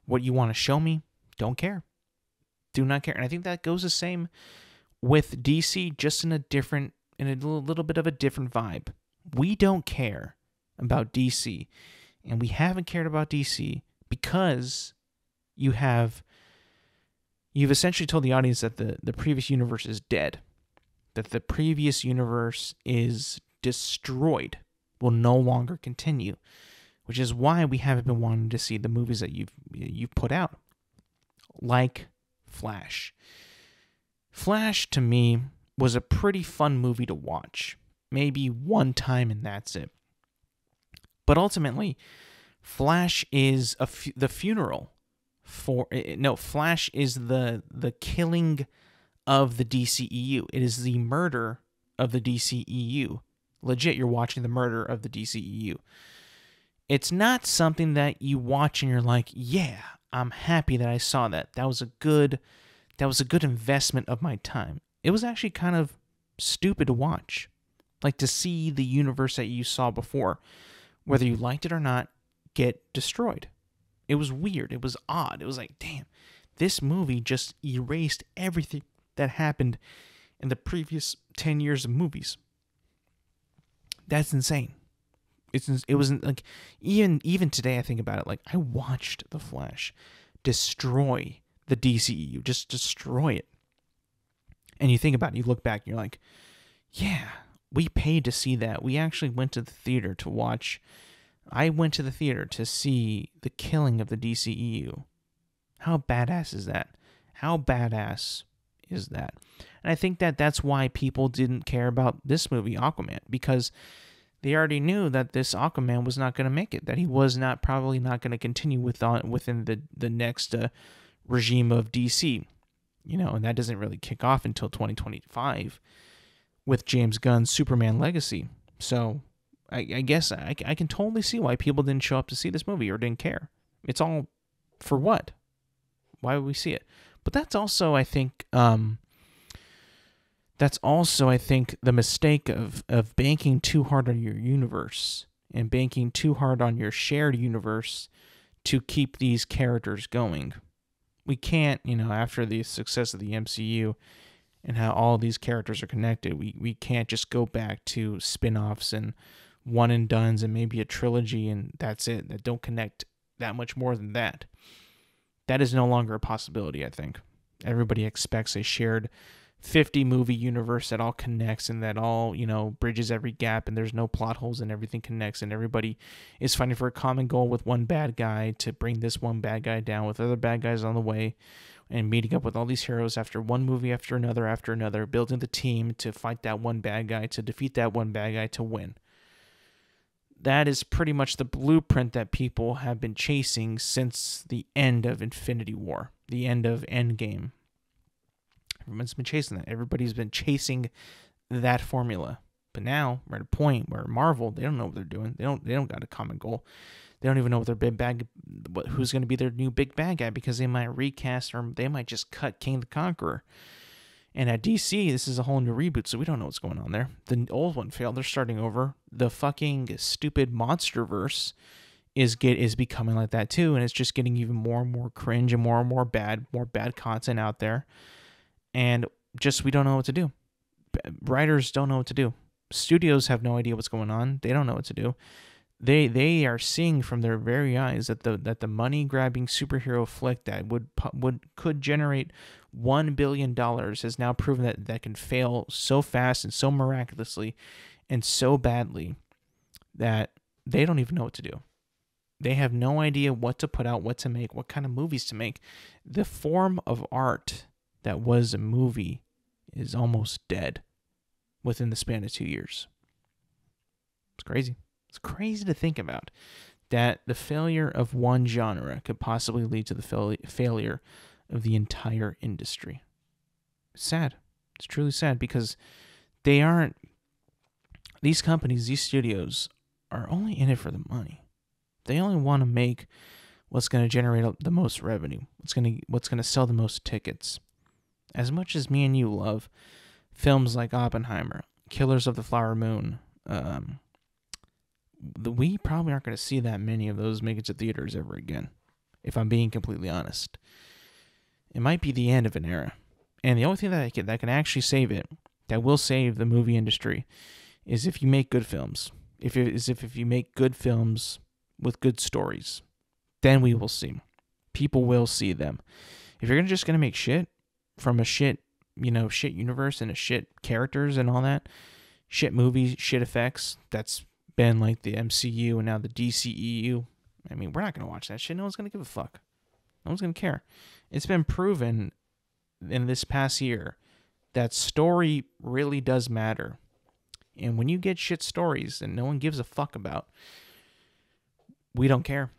what you want to show me. Don't care. Do not care. And I think that goes the same with DC, just in a little bit of a different vibe. We don't care about DC. And we haven't cared about DC because you've essentially told the audience that the previous universe is dead. That the previous universe is destroyed, will no longer continue, which is why we haven't been wanting to see the movies that you've put out, like Flash. Flash, to me, was a pretty fun movie to watch. Maybe one time and that's it. But ultimately, Flash is the funeral for... No, Flash is the killing of the DCEU. It is the murder of the DCEU. Legit, you're watching the murder of the DCEU. It's not something that you watch and you're like, yeah, I'm happy that I saw that. That was a good investment of my time. It was actually kind of stupid to watch. Like to see the universe that you saw before, whether you liked it or not, get destroyed. It was weird. It was odd. It was like, damn, this movie just erased everything that happened in the previous 10 years of movies. That's insane. It wasn't like, even today I think about it, like I watched The Flash destroy the DCEU, just destroy it. And you think about it, you look back and you're like, yeah, we paid to see that. We actually went to the theater to watch. I went to the theater to see the killing of the DCEU. How badass is that? How badass is that? And I think that that's why people didn't care about this movie, Aquaman, because they already knew that this Aquaman was not going to make it, that he was probably not going to continue within the next regime of DC, and that doesn't really kick off until 2025 with James Gunn's Superman Legacy. So I guess I can totally see why people didn't show up to see this movie or didn't care. It's all for what? Why would we see it? But that's also, I think, the mistake of banking too hard on your universe and banking too hard on your shared universe to keep these characters going. We can't, after the success of the MCU and how all these characters are connected, we can't just go back to spin-offs and one and dones and maybe a trilogy and that's it, that don't connect that much more than that. That is no longer a possibility, I think. Everybody expects a shared 50-movie universe that all connects and that all, bridges every gap and there's no plot holes and everything connects and everybody is fighting for a common goal with one bad guy to bring this one bad guy down with other bad guys on the way and meeting up with all these heroes after one movie after another, building the team to fight that one bad guy, to defeat that one bad guy, to win. That is pretty much the blueprint that people have been chasing since the end of Infinity War, the end of Endgame. Everyone's been chasing that. Everybody's been chasing that formula. But now we're at a point where Marvel, they don't know what they're doing. They don't got a common goal. They don't even know who's going to be their new big bad guy, because they might recast or they might just cut King the Conqueror. And at DC, this is a whole new reboot, so we don't know what's going on there. The old one failed. They're starting over. The fucking stupid Monsterverse is becoming like that too, and it's just getting even more and more cringe and more bad content out there. And just, we don't know what to do. Writers don't know what to do. Studios have no idea what's going on. They don't know what to do. They are seeing from their very eyes that the money grabbing superhero flick that could generate $1 billion has now proven that can fail so fast and so miraculously and so badly that they don't even know what to do. They have no idea what to put out, what to make, what kind of movies to make. The form of art that was a movie is almost dead within the span of 2 years. It's crazy. It's crazy to think about that the failure of one genre could possibly lead to the failure of the entire industry. It's sad. It's truly sad, because these companies, these studios are only in it for the money. They only want to make what's going to generate the most revenue, what's going to sell the most tickets. As much as me and you love films like Oppenheimer, Killers of the Flower Moon, we probably aren't going to see that many of those make it to theaters ever again, if I'm being completely honest. It might be the end of an era. And the only thing that can actually save it, that will save the movie industry, is if you make good films. If you make good films with good stories, then we will see. People will see them. If you're just going to make shit from a shit universe and a shit characters and all that, shit movies, shit effects, that's been like the MCU and now the DCEU. I mean, we're not going to watch that shit. No one's going to give a fuck. No one's going to care. It's been proven in this past year that story really does matter. And when you get shit stories that no one gives a fuck about, we don't care.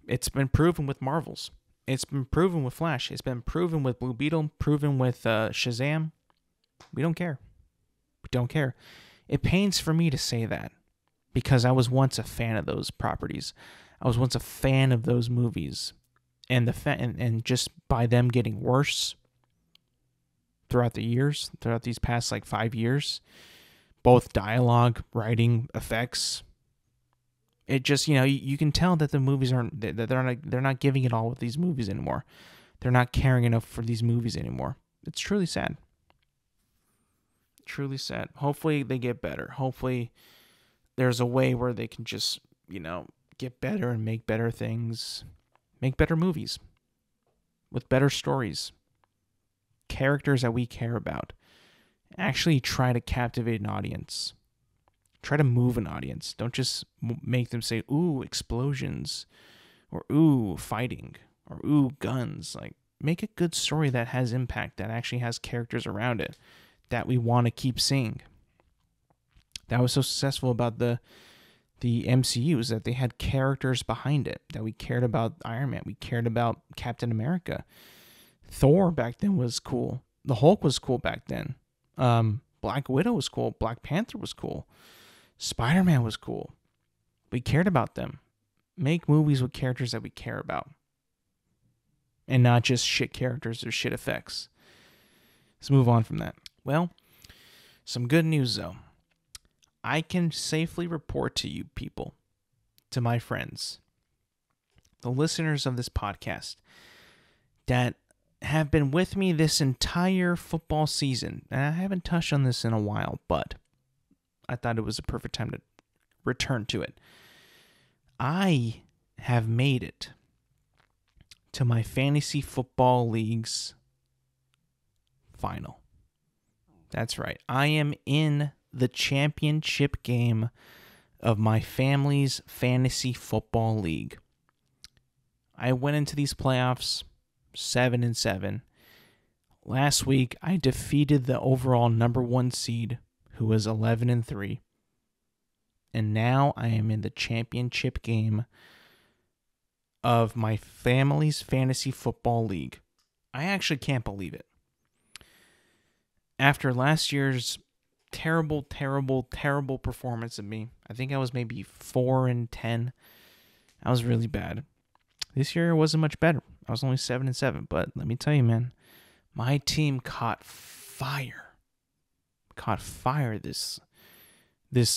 It's been proven with Marvels. It's been proven with Flash. It's been proven with Blue Beetle, proven with Shazam. We don't care. We don't care. It pains for me to say that because I was once a fan of those properties. I was once a fan of those movies. And and just by them getting worse throughout the years, throughout these past 5 years, both dialogue, writing, effects, it just, you can tell that the movies they're not giving it all with these movies anymore. They're not caring enough for these movies anymore. It's truly sad. Truly sad. Hopefully they get better. Hopefully there's a way where they can just, get better and make better things. Make better movies with better stories, characters that we care about. Actually try to captivate an audience. Try to move an audience. Don't just make them say, ooh, explosions, or ooh, fighting, or ooh, guns. Make a good story that has impact, that actually has characters around it, that we want to keep seeing. That was so successful about the MCU, is that they had characters behind it, that we cared about Iron Man, we cared about Captain America. Thor back then was cool. The Hulk was cool back then. Black Widow was cool. Black Panther was cool. Spider-Man was cool. We cared about them. Make movies with characters that we care about. And not just shit characters or shit effects. Let's move on from that. Well, some good news though. I can safely report to you people, to my friends, the listeners of this podcast, that have been with me this entire football season. And I haven't touched on this in a while, but I thought it was a perfect time to return to it. I have made it to my fantasy football league's final. That's right. I am in the championship game of my family's fantasy football league. I went into these playoffs 7-7. Last week, I defeated the overall number 1 seed, who was 11-3. And now I am in the championship game of my family's fantasy football league. I actually can't believe it. After last year's terrible performance of me, I think I was maybe 4-10. I was really bad. This year it wasn't much better. I was only 7-7, but let me tell you, man, my team caught fire. This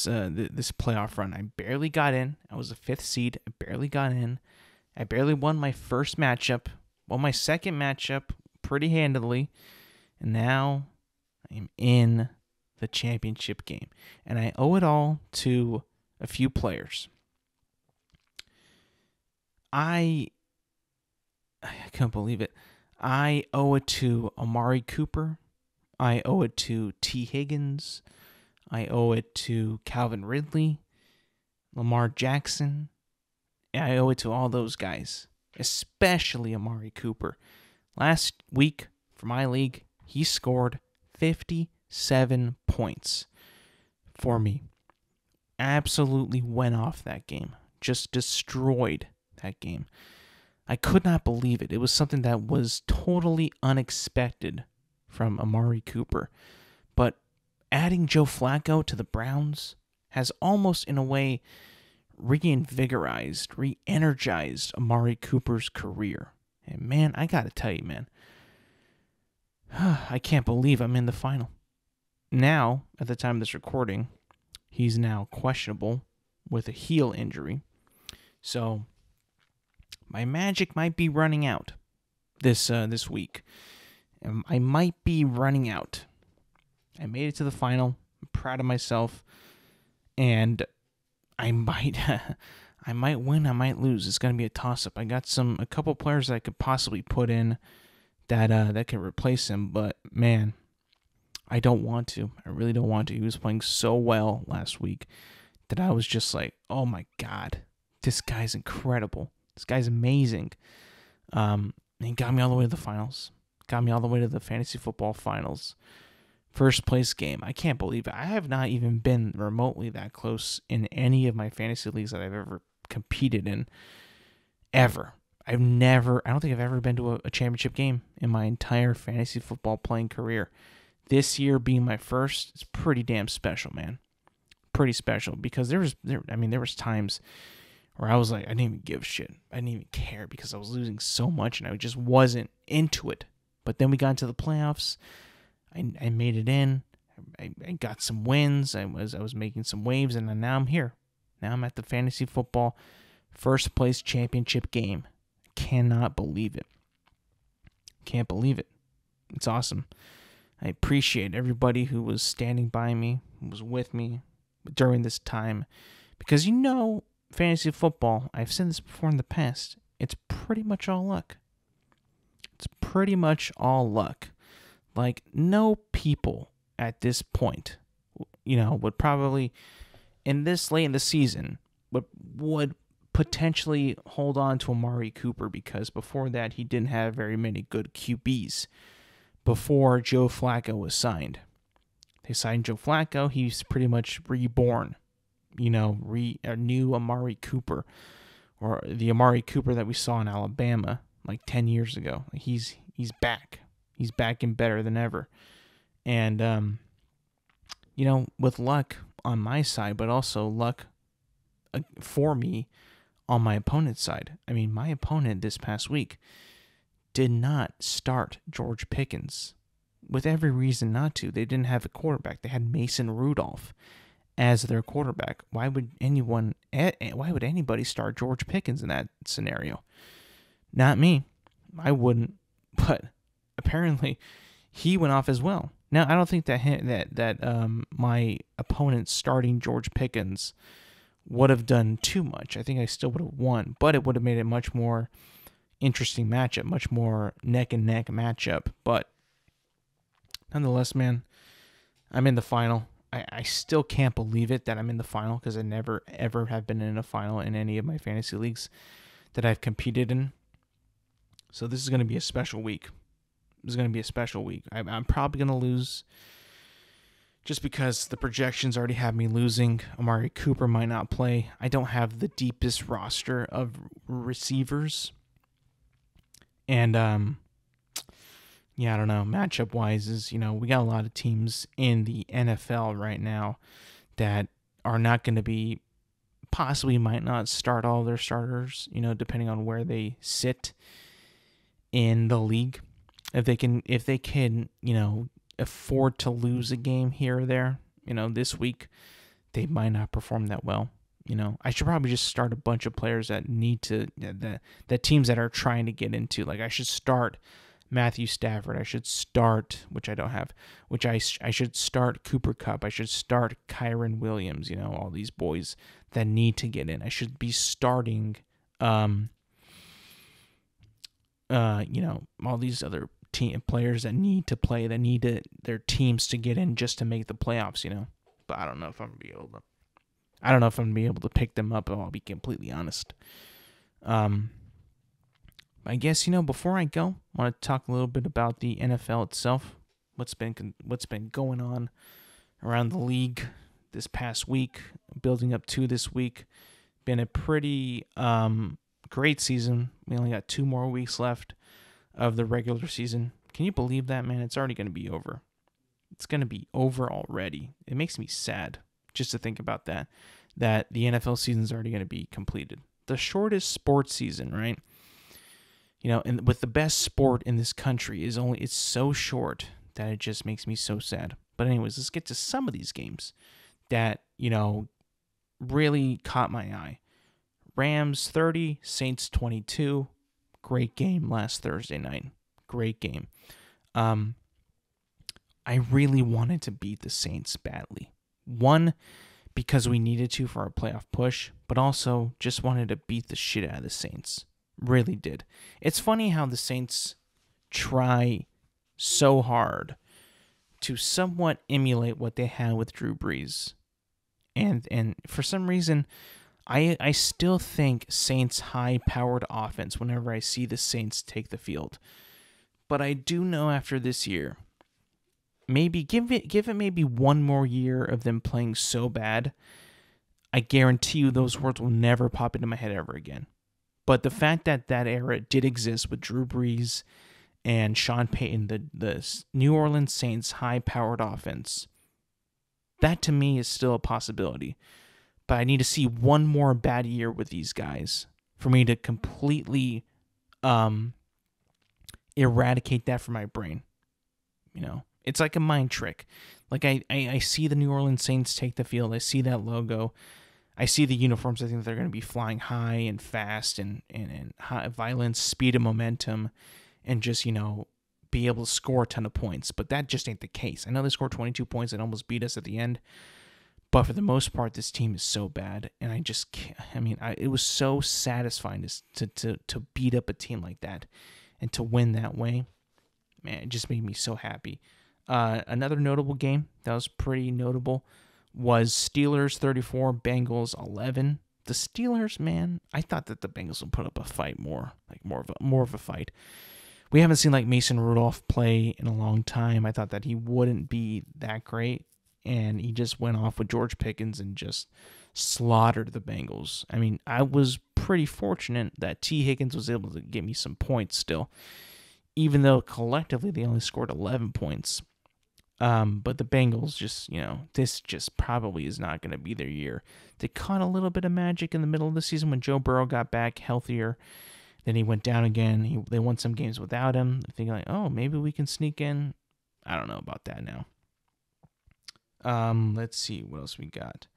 playoff run. I barely got in. I was a 5th seed. I barely got in. I barely won my first matchup. Won my second matchup pretty handily. And now I'm in the championship game. And I owe it all to a few players. I can't believe it. I owe it to Amari Cooper. I owe it to T. Higgins. I owe it to Calvin Ridley, Lamar Jackson. I owe it to all those guys, especially Amari Cooper. Last week for my league, he scored 57 points for me. Absolutely went off that game. Just destroyed that game. I could not believe it. It was something that was totally unexpected from Amari Cooper. But adding Joe Flacco to the Browns has almost, in a way, re-energized Amari Cooper's career. And man, I gotta tell you, man, I can't believe I'm in the final. Now, at the time of this recording, he's now questionable with a heel injury. So my magic might be running out this week. I might be running out. I made it to the final. I'm proud of myself, and I might I might win. I might lose. It's gonna be a toss-up. I got a couple players that I could possibly put in that can replace him, but man, I don't want to. I really don't want to. He was playing so well last week that I was just like, oh my God, this guy's incredible. This guy's amazing. He got me all the way to the finals. Got me all the way to the fantasy football finals. First place game. I can't believe it. I have not even been remotely that close in any of my fantasy leagues that I've ever competed in. Ever. I don't think I've ever been to a championship game in my entire fantasy football playing career. This year being my first, it's pretty damn special, man. Pretty special, because there was times where I was like, I didn't even give a shit. I didn't even care because I was losing so much and I just wasn't into it. But then we got into the playoffs. I made it in. I got some wins. I was making some waves, and now I'm here. Now I'm at the fantasy football first place championship game. Cannot believe it. Can't believe it. It's awesome. I appreciate everybody who was standing by me, who was with me during this time, because fantasy football, I've said this before in the past, it's pretty much all luck. It's pretty much all luck. Like, no people at this point, would probably, in this late in the season, would potentially hold on to Amari Cooper, because before that, he didn't have very many good QBs before Joe Flacco was signed. They signed Joe Flacco. He's pretty much reborn, a new Amari Cooper, or the Amari Cooper that we saw in Alabama like 10 years ago. He's back. He's back and better than ever. And, with luck on my side, but also luck for me on my opponent's side. I mean, my opponent this past week did not start George Pickens, with every reason not to. They didn't have a quarterback. They had Mason Rudolph as their quarterback. Why would anybody start George Pickens in that scenario? Not me. I wouldn't. But apparently, he went off as well. Now, I don't think that my opponent starting George Pickens would have done too much. I think I still would have won, but it would have made it much more interesting matchup, much more neck and neck matchup. But nonetheless, man, I'm in the final. I still can't believe it that I'm in the final, because I never ever have been in a final in any of my fantasy leagues that I've competed in. So this is going to be a special week. I'm probably going to lose, just because the projections already have me losing. Amari Cooper might not play. I don't have the deepest roster of receivers. And, I don't know. Matchup-wise is, we got a lot of teams in the NFL right now that are not going to be, possibly might not start all their starters, depending on where they sit in the league. If they can, afford to lose a game here or there, this week, they might not perform that well. I should probably just start a bunch of players that need to, that teams that are trying to get into. Like, I should start Matthew Stafford. I should start, which I don't have, I should start Cooper Kupp. I should start Kyron Williams, all these boys that need to get in. I should be starting, all these other players that need to play, that need their teams to get in just to make the playoffs, But I don't know if I'm going to be able to pick them up, I'll be completely honest. I guess, before I go, I want to talk a little bit about the NFL itself. What's been going on around the league this past week, building up to this week. Been a pretty great season. We only got 2 more weeks left of the regular season. Can you believe that, man? It's already going to be over. It's going to be over already. It makes me sad. just to think about that the NFL season is already going to be completed. The shortest sports season, right? And with the best sport in this country it's so short that it just makes me so sad. But anyways, let's get to some of these games that, really caught my eye. Rams 30, Saints 22. Great game last Thursday night. Great game. I really wanted to beat the Saints badly. One, because we needed to for our playoff push, but also just wanted to beat the shit out of the Saints. Really did. It's funny how the Saints try so hard to somewhat emulate what they had with Drew Brees. And for some reason, I still think Saints high-powered offense whenever I see the Saints take the field. But I do know after this year, maybe give it maybe one more year of them playing so bad, I guarantee you those words will never pop into my head ever again. But the fact that that era did exist with Drew Brees and Sean Payton, the New Orleans Saints high-powered offense, that to me is still a possibility. But I need to see one more bad year with these guys for me to completely eradicate that from my brain. It's like a mind trick. Like I see the New Orleans Saints take the field. I see that logo. I see the uniforms. I think they're going to be flying high and fast and high violence, speed, and momentum, and just, be able to score a ton of points. But that just ain't the case. I know they scored 22 points and almost beat us at the end. But for the most part, this team is so bad. And I just can't. It was so satisfying to beat up a team like that and to win that way. Man, it just made me so happy. Another notable game that was pretty notable was Steelers 34, Bengals 11. The Steelers, man, I thought that the Bengals would put up a fight more of a fight. We haven't seen like Mason Rudolph play in a long time. I thought that he wouldn't be that great, and he just went off with George Pickens and just slaughtered the Bengals. I was pretty fortunate that T. Higgins was able to get me some points still, even though collectively they only scored 11 points. But the Bengals just, this just probably is not going to be their year. They caught a little bit of magic in the middle of the season when Joe Burrow got back healthier. Then he went down again. They won some games without him. Thinking like, oh, maybe we can sneak in. I don't know about that now. Let's see what else we got.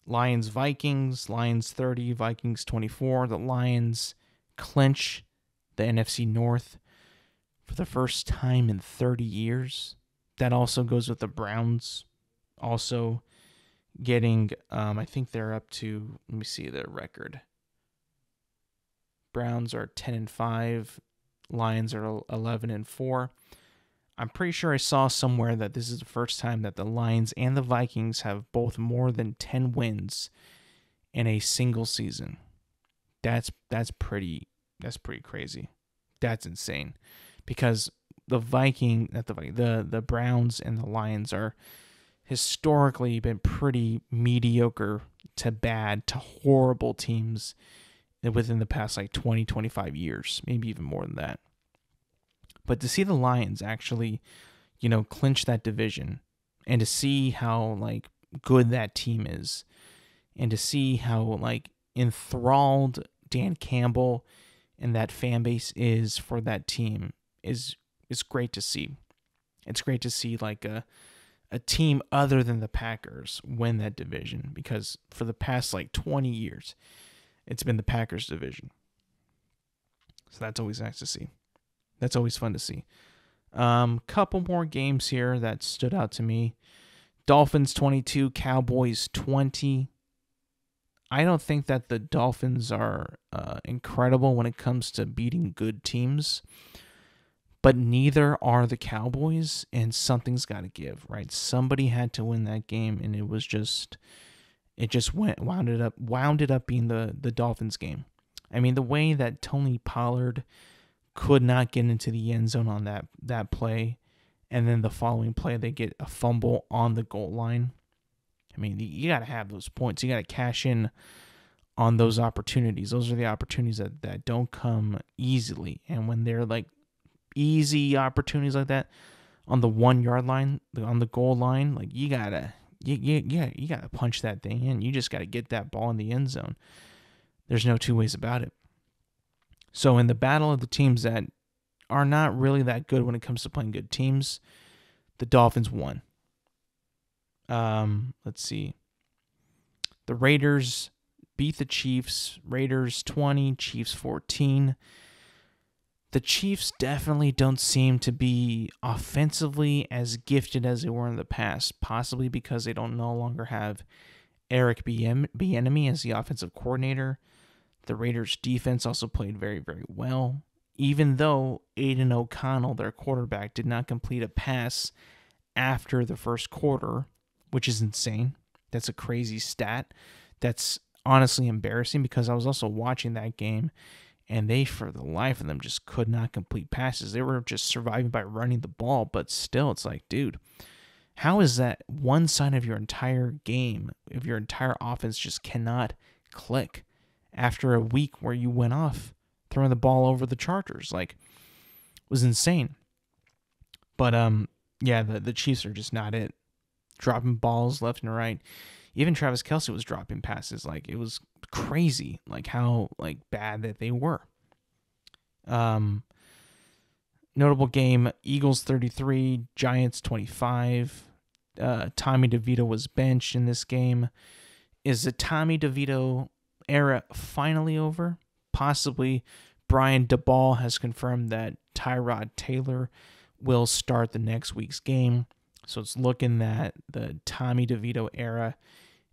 Lions Vikings 30, Vikings 24. The Lions clinch the NFC North for the first time in 30 years. That also goes with the Browns also getting, I think they're up to, let me see their record. Browns are 10-5, Lions are 11-4. I'm pretty sure I saw somewhere that this is the first time that the Lions and the Vikings have both more than 10 wins in a single season. That's pretty crazy. That's insane. Because the Browns and the Lions are historically been pretty mediocre to bad to horrible teams within the past 20, 25 years, maybe even more than that. But to see the Lions actually, clinch that division, and to see how good that team is, and to see how enthralled Dan Campbell and that fan base is for that team is great to see. It's great to see a team other than the Packers win that division, because for the past 20 years, it's been the Packers division. So that's always nice to see. That's always fun to see. Couple more games here that stood out to me. Dolphins 22, Cowboys 20. I don't think that the Dolphins are incredible when it comes to beating good teams, but neither are the Cowboys, and something's got to give, right? Somebody had to win that game, and it just wound it up being the Dolphins game. The way that Tony Pollard could not get into the end zone on that play, and then the following play they get a fumble on the goal line. You got to have those points. You got to cash in on those opportunities. Those are the opportunities that don't come easily. And when they're easy opportunities like that, on the 1 yard line, on the goal line. Like, you gotta punch that thing in. You just gotta get that ball in the end zone. There's no two ways about it. So in the battle of the teams that are not really that good when it comes to playing good teams, the Dolphins won. Let's see. The Raiders beat the Chiefs. Raiders 20, Chiefs 14. The Chiefs definitely don't seem to be offensively as gifted as they were in the past, possibly because they don't no longer have Eric Bieniemy as the offensive coordinator. The Raiders' defense also played very, very well, even though Aiden O'Connell, their quarterback, did not complete a pass after the first quarter, which is insane. That's a crazy stat. That's honestly embarrassing because I was also watching that game, and they, for the life of them, just could not complete passes. They were just surviving by running the ball, but still, it's like, dude, how is that one side of your entire game, if your entire offense just cannot click after a week where you went off throwing the ball over the Chargers? Like, it was insane. But, yeah, the Chiefs are just not it. Dropping balls left and right. Even Travis Kelce was dropping passes. Like, it was crazy, like how like bad that they were. Notable game: Eagles 33, Giants 25. Tommy DeVito was benched in this game. Is the Tommy DeVito era finally over? Possibly. Brian DeBall has confirmed that Tyrod Taylor will start the next week's game. So it's looking that the Tommy DeVito era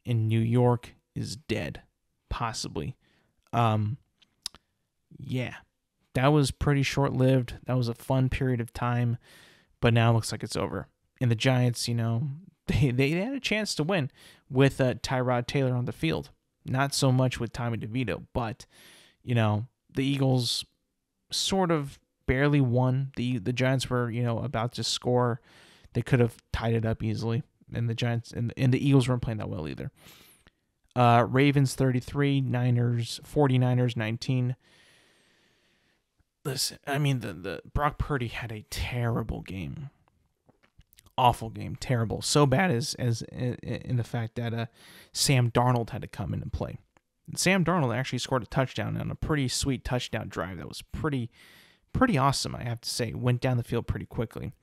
in New York is dead. Possibly. Yeah. That was pretty short-lived. That was a fun period of time. But now it looks like it's over. And the Giants, you know, they had a chance to win with Tyrod Taylor on the field. Not so much with Tommy DeVito. But, you know, the Eagles sort of barely won. The Giants were, you know, about to score. They could have tied it up easily, and the Giants and the Eagles weren't playing that well either. Ravens 33, 49ers 19. Listen, I mean, the Brock Purdy had a terrible game. Awful game, terrible. So bad as in the fact that Sam Darnold had to come in and play. And Sam Darnold actually scored a touchdown on a pretty sweet touchdown drive that was pretty awesome, I have to say. Went down the field pretty quickly.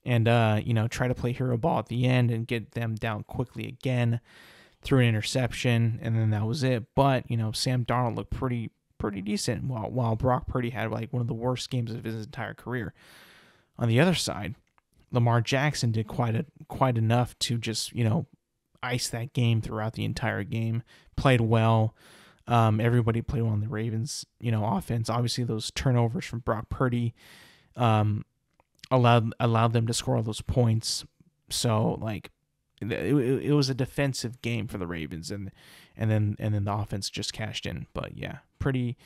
And, you know, try to play hero ball at the end and get them down quickly again through an interception, and then that was it. But, you know, Sam Darnold looked pretty decent, while Brock Purdy had, like, one of the worst games of his entire career. On the other side, Lamar Jackson did quite enough to just, you know, ice that game throughout the entire game. Played well. Everybody played well on the Ravens, you know, offense. Obviously, those turnovers from Brock Purdy, allowed them to score all those points. So like it was a defensive game for the Ravens, and then the offense just cashed in. But yeah, pretty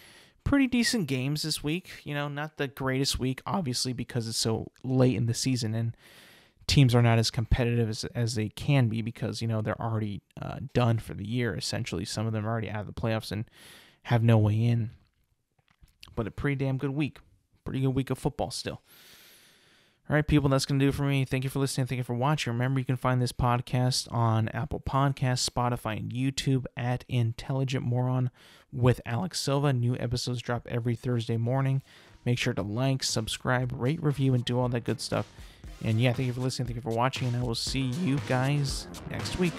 decent games this week. You know, not the greatest week, obviously, because it's so late in the season and teams are not as competitive as they can be because, you know, they're already done for the year. Essentially, some of them are already out of the playoffs and have no way in. But a pretty damn good week. Pretty good week of football still. All right, people, that's going to do it for me. Thank you for listening. Thank you for watching. Remember, you can find this podcast on Apple Podcasts, Spotify, and YouTube at Intelligent Moron with Alex Silva. New episodes drop every Thursday morning. Make sure to like, subscribe, rate, review, and do all that good stuff. And yeah, thank you for listening. Thank you for watching, and I will see you guys next week.